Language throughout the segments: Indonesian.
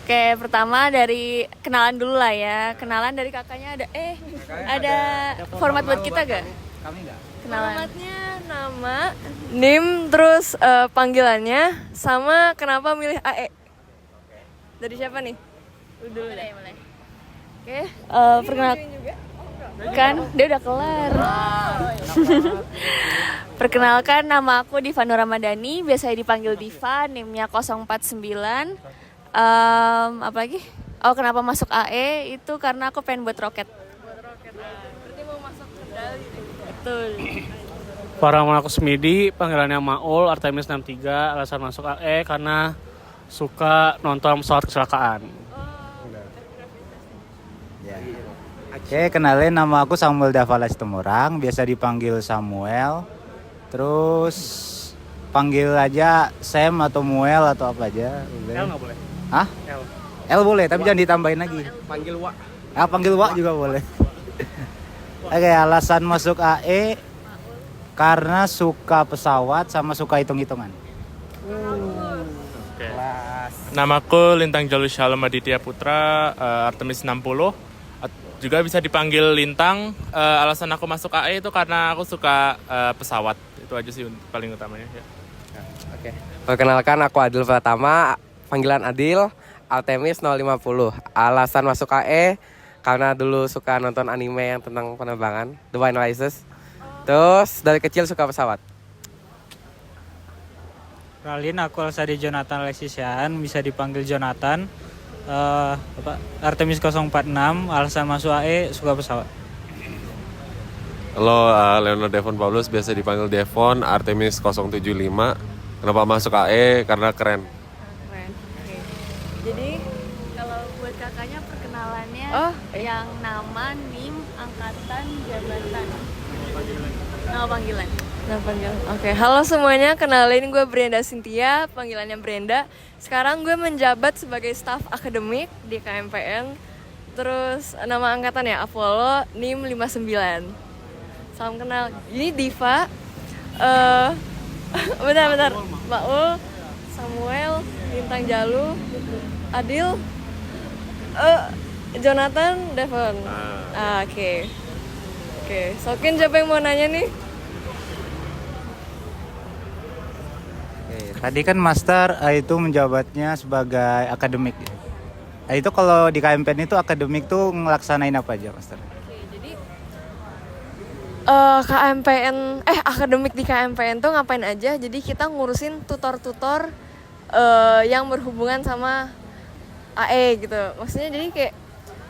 Oke, pertama dari kenalan dulu lah ya. Kenalan dari kakaknya ada format buat kita gak? Kami enggak. Kenalan. Formatnya nama, NIM, terus panggilannya, sama kenapa milih AE. Dari siapa nih? Udah mulai. Oke, Kan dia udah kelar. perkenalkan nama aku Diva Nur Ramadhani, biasa dipanggil Diva, NIM-nya 049. Apa lagi? Oh, kenapa masuk AE? Itu karena aku pengen buat roket. Berarti mau masuk ke Dali. Betul. Nama aku Smidi, panggilannya Maul, Artemis 63, alasan masuk AE karena suka nonton pesawat kecelakaan. Ya. Oke, kenalin nama aku Samuel Davalas Temurang, biasa dipanggil Samuel. Terus panggil aja Sam atau Muel atau apa aja. L nggak boleh? Hah? L. L boleh, tapi jangan ditambahin lagi. Panggil Wak. Panggil Wak juga boleh. Oke, alasan masuk AE karena suka pesawat sama suka hitung-hitungan. Oke. Namaku Lintang Jalur Shalom Aditya Putra, Artemis 60. Juga bisa dipanggil Lintang. Alasan aku masuk AE itu karena aku suka pesawat. Itu aja sih paling utamanya. Ya. Oke. Perkenalkan aku Adil Pratama, panggilan Adil, Artemis 050. Alasan masuk AE karena dulu suka nonton anime yang tentang penerbangan, The Wind Rises. Terus dari kecil suka pesawat. Kenalin, aku Alsadi Jonathan Alexisian, bisa dipanggil Jonathan. Artemis 046, alasan masuk AE suka pesawat. Halo, Leonard Devon Paulus, biasa dipanggil Devon, Artemis 075. Kenapa masuk AE? Karena keren. Keren. Oke. Jadi kalau buat kakaknya perkenalannya yang nama, NIM, angkatan, jabatan. Nama panggilan. Nah, panggilan. Oke, halo semuanya, kenalin gue Brenda Cynthia, panggilannya Brenda. Sekarang gue menjabat sebagai staf akademik di KMPN. Terus nama angkatan ya Apollo, NIM 59. Salam kenal. Ini Diva. Bentar. Maul, Samuel, Lintang Jalu, Adil, Jonathan, Devon. Oke. Sokin, siapa yang mau nanya nih? Tadi kan Master itu menjabatnya sebagai akademik. Itu kalau di KMPN itu akademik tuh ngelaksanain apa aja, Master? Akademik di KMPN tuh ngapain aja? Jadi kita ngurusin tutor-tutor yang berhubungan sama AE gitu. Maksudnya jadi kayak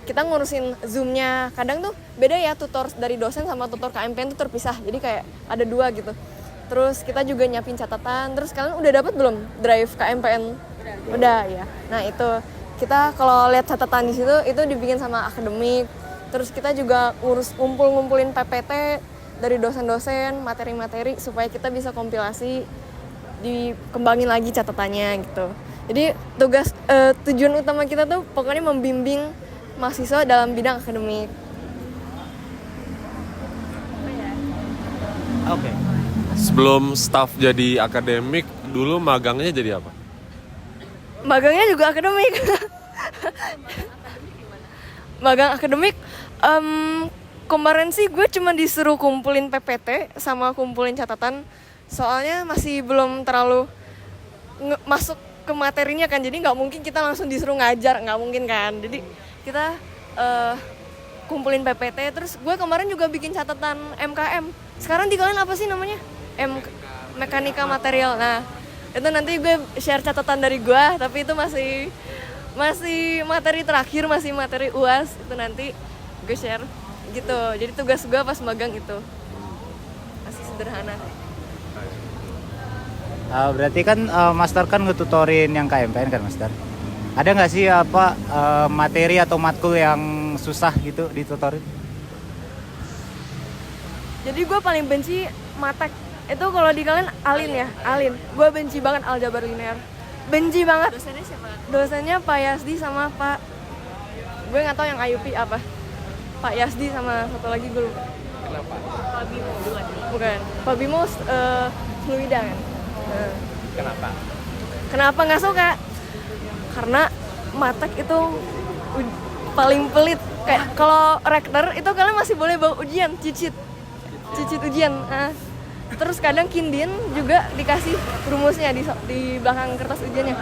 kita ngurusin Zoom-nya. Kadang tuh beda ya, tutor dari dosen sama tutor KMPN tuh terpisah. Jadi kayak ada dua gitu. Terus kita juga nyiapin catatan. Terus kalian udah dapat belum drive KMPN? Udah ya. Nah, itu kita kalau lihat catatan di situ itu dibikin sama akademik. Terus kita juga ngumpulin PPT dari dosen-dosen, materi-materi supaya kita bisa kompilasi, dikembangin lagi catatannya gitu. Jadi tujuan utama kita tuh pokoknya membimbing mahasiswa dalam bidang akademik. Oke. Sebelum staf jadi akademik, dulu magangnya jadi apa? Magangnya juga akademik. Magang akademik, kemarin sih gue cuma disuruh kumpulin PPT sama kumpulin catatan. Soalnya masih belum terlalu masuk ke materinya kan, jadi nggak mungkin kita langsung disuruh ngajar, nggak mungkin kan. Jadi kita kumpulin PPT, terus gue kemarin juga bikin catatan MKM. Sekarang di kalian apa sih namanya? Mekanika material. Nah, itu nanti gue share catatan dari gue, tapi itu masih materi terakhir, masih materi UAS. Itu nanti gue share gitu. Jadi tugas gue pas magang itu masih sederhana. Berarti kan Master kan ngetutorin yang KMPN kan, Master? Ada nggak sih materi atau matkul yang susah gitu ditutorin? Jadi gue paling benci matek. Itu kalau di kalian Alin. Gue benci banget aljabar linear. Benci banget. Dosennya siapa? Dosennya Pak Yasdi sama Pak, gue nggak tahu yang IUP apa. Pak Yasdi sama satu lagi gue lupa. Kenapa? Pak Bimo Bukan. Pak Bimo fluida kan. Kenapa? Kenapa nggak suka? Karena matek itu paling pelit. Kayak kalau rektor itu kalian masih boleh bawa ujian, cicit ujian. Terus kadang kindin juga dikasih rumusnya di belakang kertas ujiannya.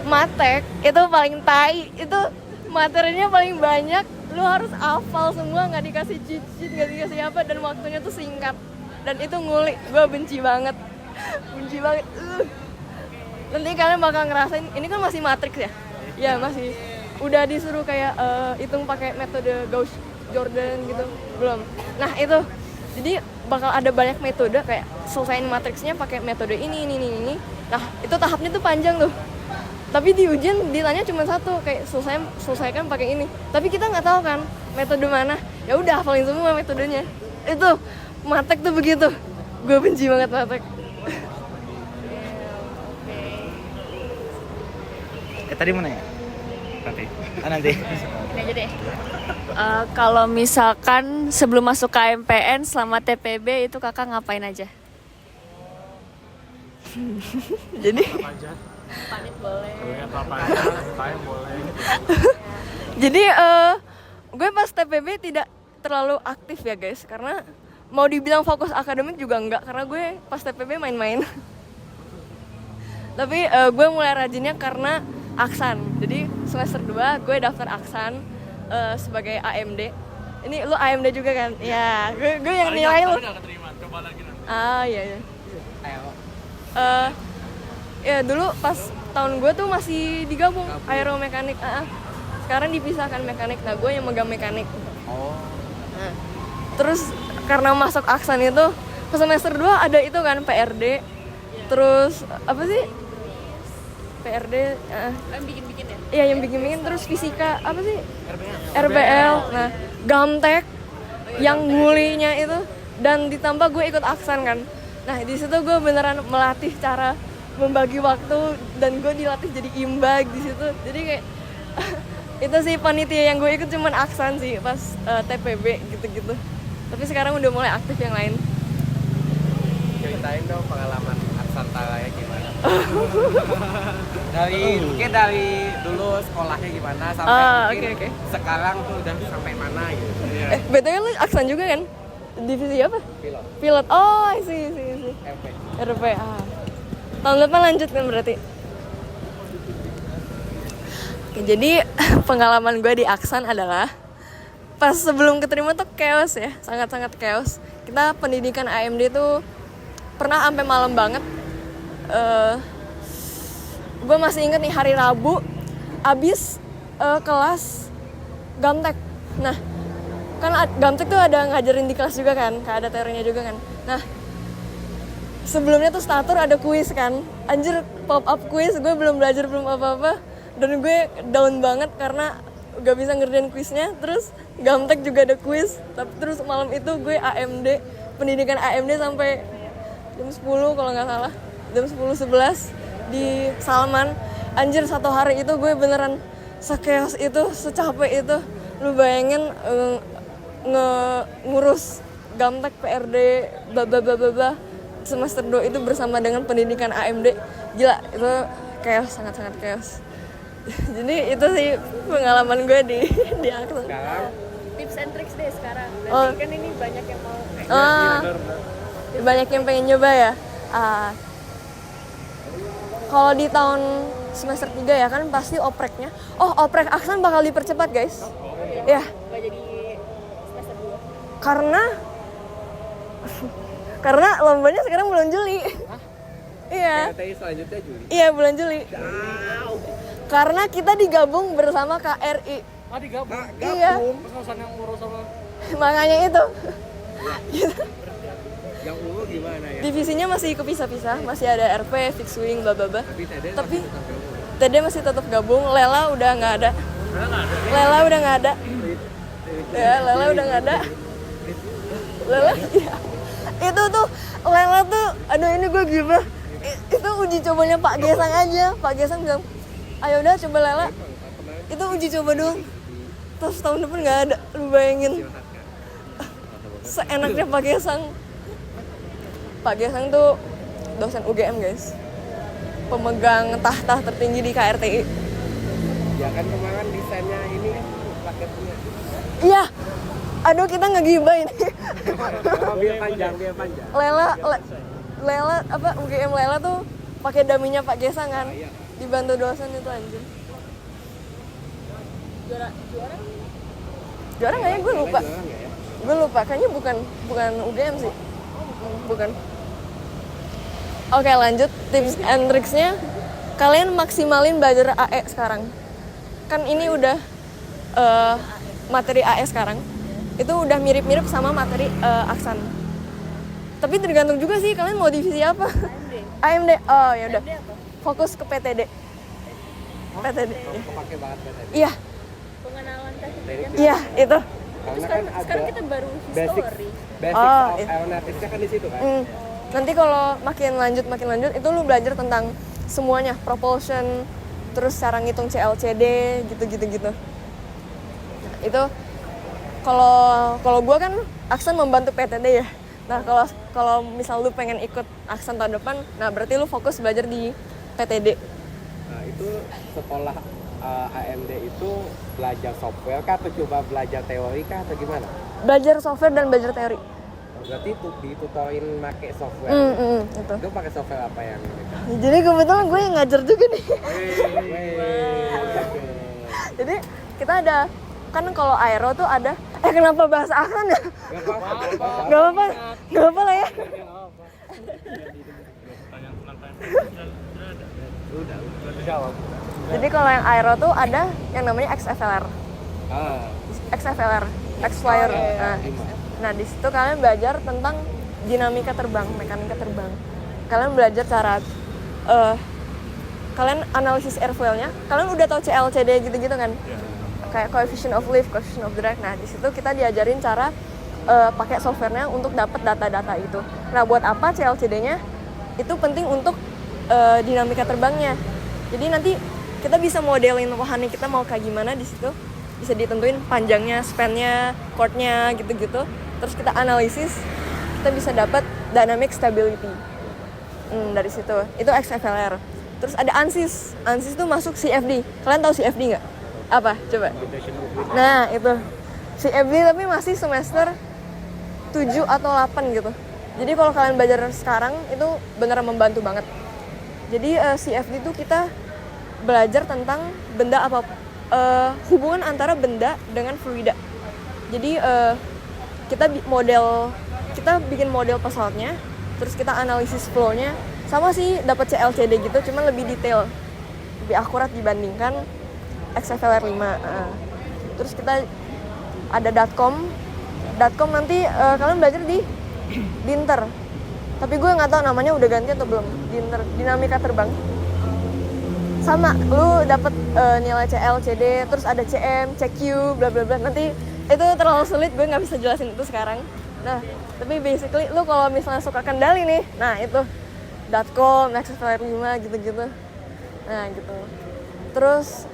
Matek itu paling tai, itu materinya paling banyak, lu harus hafal semua, nggak dikasih cicit, nggak dikasih apa, dan waktunya tuh singkat. Dan itu ngulik, gue benci banget. Nanti kalian bakal ngerasain, ini kan masih matriks ya? Ya masih. Udah disuruh kayak hitung pakai metode Gauss-Jordan gitu, belum. Nah itu, jadi bakal ada banyak metode kayak selesaiin matriksnya pakai metode ini. Nah itu tahapnya tuh panjang tuh. Tapi di ujian ditanya cuma satu, kayak selesaikan pakai ini. Tapi kita nggak tahu kan metode mana. Ya udah hafalin semua metodenya. Itu matek tuh begitu. Gue benci banget matek. Tadi mana ya? Nanti. Ini aja deh. Kalau misalkan sebelum masuk KMPN selama TPB itu kakak ngapain aja? Jadi Pamit boleh. Jadi gue pas TPB tidak terlalu aktif ya guys, karena mau dibilang fokus akademik juga enggak, karena gue pas TPB main-main. Tapi gue mulai rajinnya karena Aksan. Jadi semester 2 gue daftar Aksan sebagai AMD. Ini lu AMD juga kan? Ya, gue yang nilai lu. Iya. Ya dulu pas tahun gue tuh masih digabung aeromekanik. Sekarang dipisahkan mekanik. Nah gue yang megang mekanik. Nah, terus karena masuk Aksan itu ke semester 2 ada itu kan PRD. Terus apa sih? PRD Yang bikin-bikin ya? Iya yang bikin-bikin. Terus fisika apa sih? RBL. Nah Gamtek yang ngulinya itu, dan ditambah gue ikut Aksan kan. Nah di situ gue beneran melatih cara membagi waktu, dan gue dilatih jadi imbag di situ. Jadi kayak itu sih panitia yang gue ikut cuman Aksan sih pas TPB gitu-gitu. Tapi sekarang udah mulai aktif yang lain. Ceritain dong pengalaman Aksantara ya gimana? Mungkin dari dulu sekolahnya gimana sampai mungkin sekarang tuh udah sampai mana gitu. BTW lu Aksan juga kan? Divisi apa? Pilot. Oh, I see. RP. Tahun depan lanjut kan berarti? Oke, jadi pengalaman gue di Aksan adalah pas sebelum keterima tuh chaos ya, sangat-sangat chaos. Kita pendidikan AMD tuh pernah sampai malam banget. Gue masih inget nih hari Rabu abis kelas Gamtek. Nah kan Gamtek tuh ada ngajarin di kelas juga kan, kayak ada teorinya juga kan. Nah sebelumnya tuh statur ada kuis kan, anjir pop up kuis, gue belum belajar belum apa-apa, dan gue down banget karena gak bisa ngerjain kuisnya. Terus Gamtek juga ada kuis, tapi terus malam itu gue AMD, pendidikan AMD sampai jam 10 kalau nggak salah, jam 10-11 di Salman. Anjir satu hari itu gue beneran sekeos itu, secapek itu. Lu bayangin ngurus Gamtek, PRD, bla semester 2 itu bersama dengan pendidikan AMD. Gila, itu chaos, sangat-sangat chaos. Jadi itu sih pengalaman gue di Aksan. Tips and tricks deh sekarang. Berarti kan ini banyak yang mau banyak yang pengen nyoba ya. Kalau di tahun semester 3 ya kan pasti opreknya. Oprek Aksan bakal dipercepat guys. Ya. Gak jadi semester 2. Karena lombanya sekarang bulan Juli. Iya. Selanjutnya Juli. Iya bulan Juli. Karena kita digabung bersama KRI. Digabung. Iya. Pesan yang ngurus sama. Makanya itu. Yang ungu gimana ya? Divisinya masih kepisah-pisah, masih ada RP, fixed wing, bla. Tapi TD masih tetap gabung. Lela udah nggak ada. Lela udah nggak ada. Lela, iya. Itu tuh Lela tuh, aduh ini gue gimana? Itu uji cobanya Pak Gesang aja. Pak Gesang bilang, ayo udah coba Lela. Itu uji coba doang. Terus tahun depan nggak ada. Lu bayangin. Seenaknya Pak Gesang. Pak Gesang tuh dosen UGM guys, pemegang tahta tertinggi di KRTI. Ya kan kemarin desainnya ini kan paketnya. Iya. Aduh, kita ngegibah ini. Biar panjang. Lela apa UGM Lela tuh pakai daminya Pak Gesang kan. Dibantu dosen itu anjir. Juara nggak ya? Gue lupa. Kayaknya bukan UGM sih. Bukan. Oke, lanjut tips and tricksnya. Kalian maksimalin belajar AE sekarang. Kan ini udah materi AE sekarang. Itu udah mirip-mirip sama materi Aksan. Tapi tergantung juga sih kalian mau divisi apa. AMD. Oh, ya udah. Fokus ke PTD. PTD. Kepake banget PTD. Iya. Pengenalan teknik. Iya, itu. Karena kan Sekarang ada kita baru basic history. Oh, of aeronauticsnya kan di situ kan. Nanti kalau makin lanjut itu lu belajar tentang semuanya, propulsion, terus cara ngitung CLCD gitu. Nah, itu kalau gua kan Aksan membantu PTD ya. Nah, kalau misal lu pengen ikut Aksan tahun depan, nah berarti lu fokus belajar di PTD. Nah, itu sekolah AMD itu belajar software kah atau coba belajar teori kah atau gimana? Belajar software dan belajar teori. Berarti itu ditutorin pakai software. Itu. Itu pakai software apa yang mereka? Jadi kebetulan gue yang ngajar juga nih. Jadi kita ada kan kalau aero tuh ada kenapa bahasa Aksan ya? Gak apa-apa lah ya. Jadi kalau yang aero tuh ada yang namanya XFLR. XFLR, X-Flyer. Nah, di situ kalian belajar tentang dinamika terbang, mekanika terbang. Kalian belajar cara kalian analisis airfoilnya. Kalian udah tahu CLCD gitu-gitu kan? Kayak coefficient of lift, coefficient of drag. Nah, di situ kita diajarin cara pakai softwarenya untuk dapat data-data itu. Nah, buat apa CLCD-nya? Itu penting untuk dinamika terbangnya. Jadi nanti kita bisa modelin wahana kita mau kayak gimana di situ. Bisa ditentuin panjangnya, span-nya, chord-nya gitu-gitu. Terus kita analisis, kita bisa dapat dynamic stability. Dari situ. Itu XFLR. Terus ada ANSYS. ANSYS itu masuk CFD. Kalian tahu CFD nggak? Apa? Coba. Nah, itu. CFD tapi masih semester 7 atau 8 gitu. Jadi kalau kalian belajar sekarang itu beneran membantu banget. Jadi CFD itu kita belajar tentang benda apa hubungan antara benda dengan fluida. Jadi kita bikin model pesawatnya, terus kita analisis flow-nya, sama sih dapat CLCD gitu, cuman lebih detail, lebih akurat dibandingkan XFLR 5. Terus kita ada .com nanti kalian belajar di Dinter. Tapi gue nggak tahu namanya udah ganti atau belum. Dinter, dinamika terbang. Sama, lu dapet nilai CL, CD, terus ada CM, CQ, bla bla bla. Nanti itu terlalu sulit, gue nggak bisa jelasin itu sekarang. Nah, tapi basically lu kalau misalnya suka kendali nih, nah itu .com, XFLR 5 gitu-gitu. Nah, gitu. Terus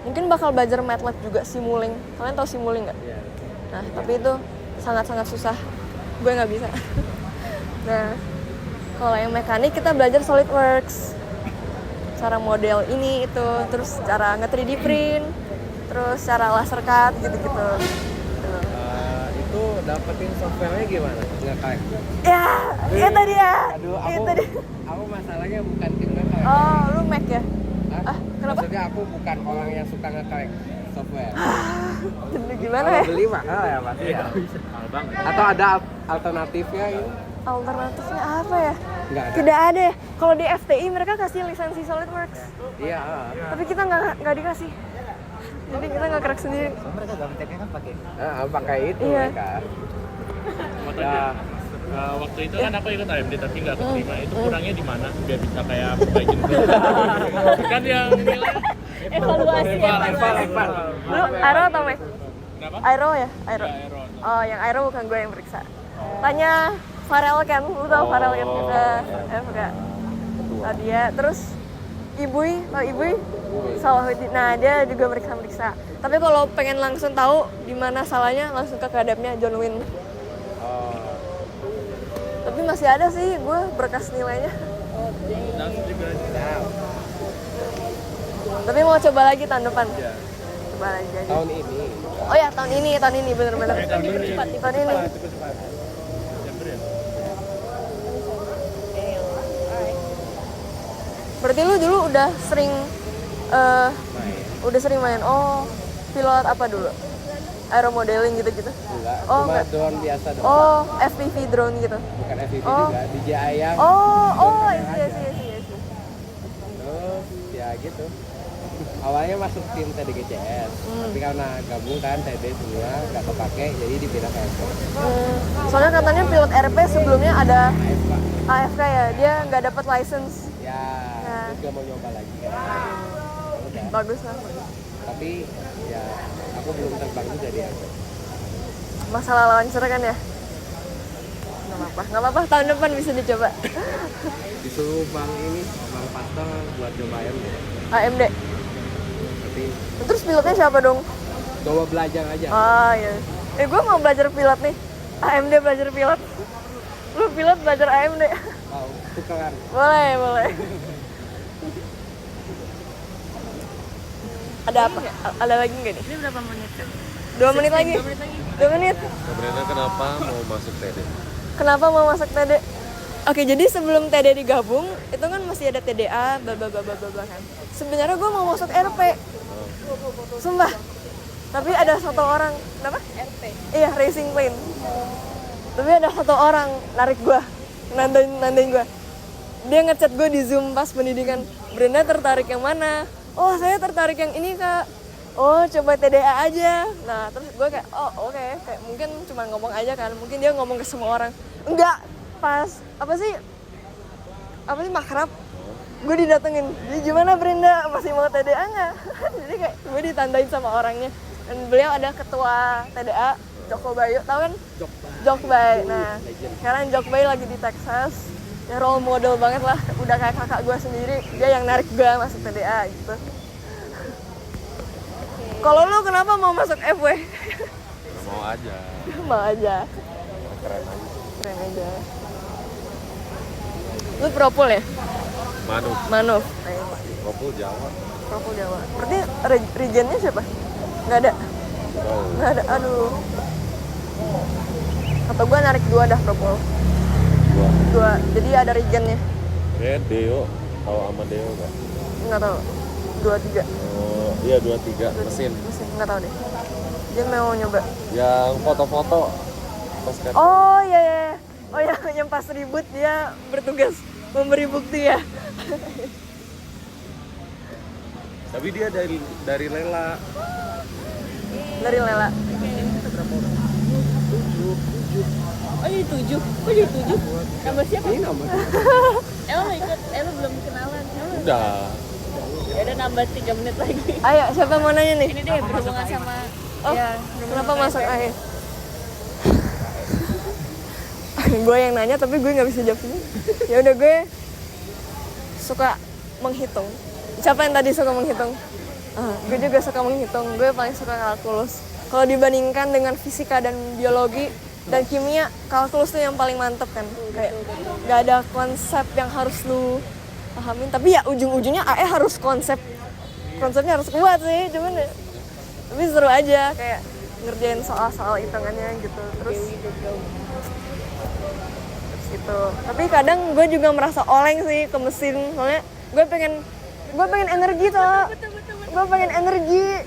mungkin bakal belajar MATLAB juga, Simulink. Kalian tahu Simulink nggak? Nah, tapi itu sangat-sangat susah. Gue nggak bisa. Nah, kalau yang mekanik kita belajar SolidWorks, cara model ini itu, terus cara nge-3D print, terus cara laser cut gitu-gitu. Itu dapetin softwarenya gimana? Nggak kayak? Ya, itu dia. Aduh, itu dia. aku masalahnya bukan tim nge-crack. Oh, lu Mac ya? Kenapa? Maksudnya aku bukan orang yang suka nge-crack software. Gimana Kalau ya? beli mahal ya pasti ya. Atau ada alternatifnya ini? Alternatifnya apa ya? Nggak ada. Tidak ada. Kalau di FTI mereka kasih lisensi SolidWorks. Iya. Tapi kita nggak dikasih. Jadi kita nggak crack sendiri. Mereka gamteknya kan pakai. Pakai itu Iya. mereka. Ya. Waktu itu kan aku ikut AMD tapi nggak keterima. Itu kurangnya di mana biar bisa kayak perbaikin kan yang nilai Evaluasi. Lu Aero atau Mac? Kenapa? Aero ya? Aero. Aero. Oh, yang Aero bukan gue yang periksa. Tanya Farel kan, lu tau Farel kan? Enggak. Tau dia, terus Ibui, tau Ibui? Salahuddin. Nah, dia juga meriksa-meriksa. Tapi kalau pengen langsung tahu di mana salahnya, langsung ke kadapnya John Win. Tapi masih ada sih gue berkas nilainya. Tapi mau coba lagi tahun depan. Coba lagi aja. Tahun ini. Oh ya, tahun ini bener-bener. Tahun ini. Berarti lu dulu udah sering main. Oh, pilot apa dulu? Aeromodeling gitu-gitu? Enggak, Oh, cuma enggak. drone biasa doang. Oh, FPV drone gitu. Bukan FPV Oh. juga, DJI yang. Oh, iya sih. Terus ya gitu. Awalnya masuk tim TDGCS, tapi karena gabung kan TD semua nggak kepake, jadi dipindah ke FK. Soalnya katanya pilot RP sebelumnya ada AFK. AFK ya, dia nggak dapat license. Ya, Nah. terus gak mau nyoba lagi kan. Udah. Bagus lah. Tapi ya aku belum terbang juga di FK. Masalah lancar kan ya? Nggak apa-apa, tahun depan bisa dicoba. Disuruh bang Pastor buat coba AMD. AMD. Tapi Terus pilotnya siapa dong? coba belajar aja. Ah iya. Gue mau belajar pilot nih. AMD belajar pilot. Lu pilot belajar AMD. Wow, tukeran. Boleh. Ada apa? Ada lagi nggak nih? Ini berapa menit kan? 2 menit lagi. 2 menit. Sebenarnya kenapa mau masuk TD? Kenapa mau masuk TD? Oke, jadi sebelum TD digabung, itu kan masih ada TDA, bla kan. Sebenarnya gue mau masuk RP. Sumpah. Tapi ada satu orang, kenapa? RP. Iya, racing plane. Tapi ada satu orang narik gue, nandain gue. Dia ngechat gue di Zoom pas pendidikan. Brenda tertarik yang mana? Oh, saya tertarik yang ini, Kak. Oh, coba TDA aja. Nah, terus gue kayak, oh oke. Kayak mungkin cuma ngomong aja kan. Mungkin dia ngomong ke semua orang. Enggak, pas apa sih makrab. Gue didatengin. Jadi gimana Brenda? Masih mau TDA nggak? Jadi kayak gue ditandain sama orangnya. Dan beliau ada ketua TDA, Joko Bayu. Tahu kan? Jokbay. Nah, sekarang Jokbay lagi di Texas. Ya role model banget lah. Udah kayak kakak gue sendiri. Dia yang narik gue masuk TDA gitu. Kalau lu kenapa mau masuk FW? Mau aja. Mau aja. Keren aja. Keren aja. Lu propul ya? Manuf. Kopul Jawa. Propul Jawa. Berarti regionnya siapa? Nggak ada? Wow. Nggak ada, aduh. Atau gua narik 2 dah propul. 2. Jadi ada regionnya. Deo. Tahu sama Deo nggak? Nggak tahu. 2, 3. Oh, iya 23 mesin. Mesin, nggak tahu deh. Dia mau nyoba. Yang foto-foto pas kan. Oh iya. Oh ya, yang pas ribut dia bertugas memberi bukti ya. Tapi dia dari Lela. Dari Lela. Oh jadi 7. Kok jadi 7? Nambah siapa? Ini nomor. Emang lo ikut? Lo belum kenalan? Udah. Ya udah nambah 3 menit lagi. Ayo, siapa mau nanya nih? Ini deh berhubungan sama Kenapa masuk AE? Gue yang nanya tapi gue nggak bisa jawab ini. Ya udah, gue suka menghitung. Siapa yang tadi suka menghitung? Gue juga suka menghitung. Gue paling suka kalkulus. Kalau dibandingkan dengan fisika dan biologi dan kimia, kalkulus tuh yang paling mantep kan. Kayak nggak ada konsep yang harus lu pahamin. Tapi ya ujung-ujungnya AE harus konsepnya harus kuat sih. Cuman ya, tapi seru aja kayak ngerjain soal-soal hitungannya gitu. Terus gitu. Tapi kadang gue juga merasa oleng sih ke mesin, soalnya gue pengen energi tuh. Gue pengen energi.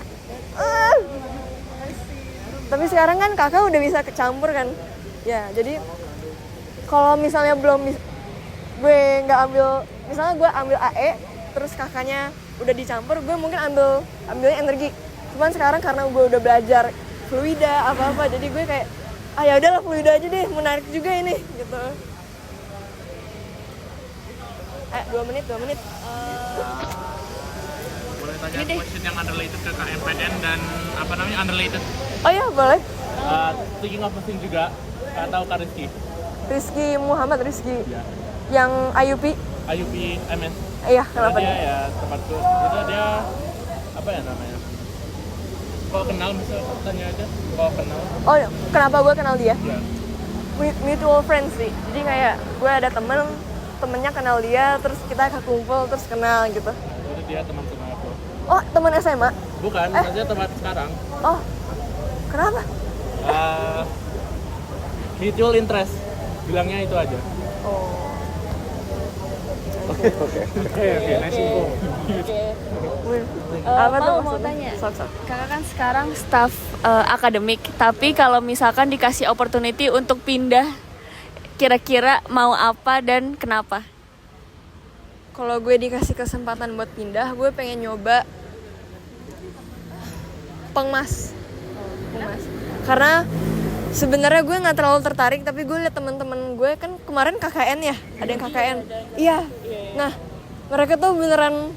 Tapi sekarang kan kakak udah bisa kecampur kan. Ya, jadi kalau misalnya gue nggak misalnya gue ambil AE, terus kakaknya udah dicampur, gue mungkin ambilnya energi. Cuman sekarang karena gue udah belajar fluida apa-apa, jadi gue kayak ya udahlah fluida aja deh, menarik juga ini gitu. 2 menit. Boleh tanya question yang unrelated ke KMPN dan unrelated. Oh ya boleh. Speaking of mesin juga, tahu Kak Rizky Muhammad. Ya. Yang IUP. IUP MS. Iya, kenapa dia nih? ya tempatku. Itu dia apa ya namanya? Kalau kenal bisa tanya aja. Kalau kenal. Oh, kenapa gue kenal dia? Ya. Mutual friends sih. Jadi kayak gue ada temennya kenal dia, terus kita kekumpul terus kenal gitu. Itu dia teman-teman aku. Oh, teman SMA. Bukan, maksudnya tempat sekarang. Oh. Kenapa? Mutual interest. Bilangnya itu aja. Oh. Oke, nice info. Apa tuh mau maksudnya? tanya. Sok. Kakak kan sekarang staff akademik, tapi kalau misalkan dikasih opportunity untuk pindah, kira-kira mau apa dan kenapa? Kalau gue dikasih kesempatan buat pindah, gue pengen nyoba pengmas. Karena sebenarnya gue nggak terlalu tertarik, tapi gue liat teman-teman gue kan kemarin KKN ya, ada yang KKN. Iya. Nah, mereka tuh beneran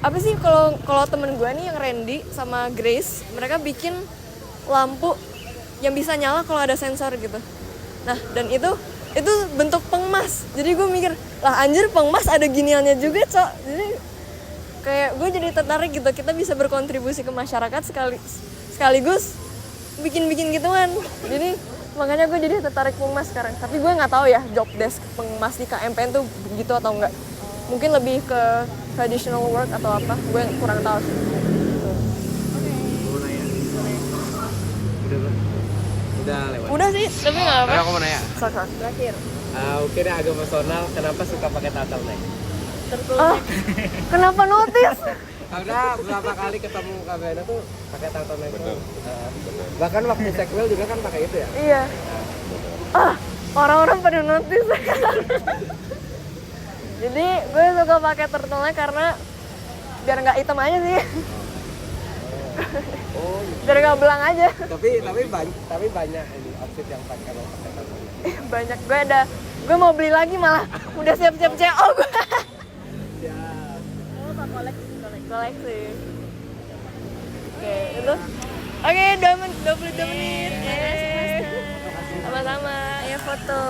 apa sih, kalau temen gue nih yang Randy sama Grace, mereka bikin lampu yang bisa nyala kalau ada sensor gitu. Nah, dan itu bentuk pengmas. Jadi gue mikir, lah anjir, pengmas ada giniannya juga, Cok. Jadi kayak gue jadi tertarik gitu, kita bisa berkontribusi ke masyarakat sekaligus bikin gituan. Jadi makanya gue jadi tertarik pengmas sekarang. Tapi gue nggak tahu ya job desk pengmas di KMPN tuh begitu atau enggak. Mungkin lebih ke traditional work atau apa, gue kurang tahu sih. Gitu. Udah lewat. Udah sih, tapi nggak apa. Aku mau nanya. Sok. Terakhir. Oke deh, agak personal. Kenapa suka pakai turtleneck? Oh, kenapa notice? Karena berapa kali ketemu Kak Bena tuh pakai turtleneck itu. Bahkan waktu sequel juga kan pakai itu ya. Iya. Orang-orang pada notice. Jadi gue suka pakai turtleneck karena biar nggak hitam aja sih. Oh, Biar nggak belang aja. tapi banyak ini outfit yang pakai turtleneck. Banyak, gue mau beli lagi malah. Udah siap-siap CO gue. Koleksi. Oke, itu. Oke, 22 menit. Sama-sama. Ayo foto.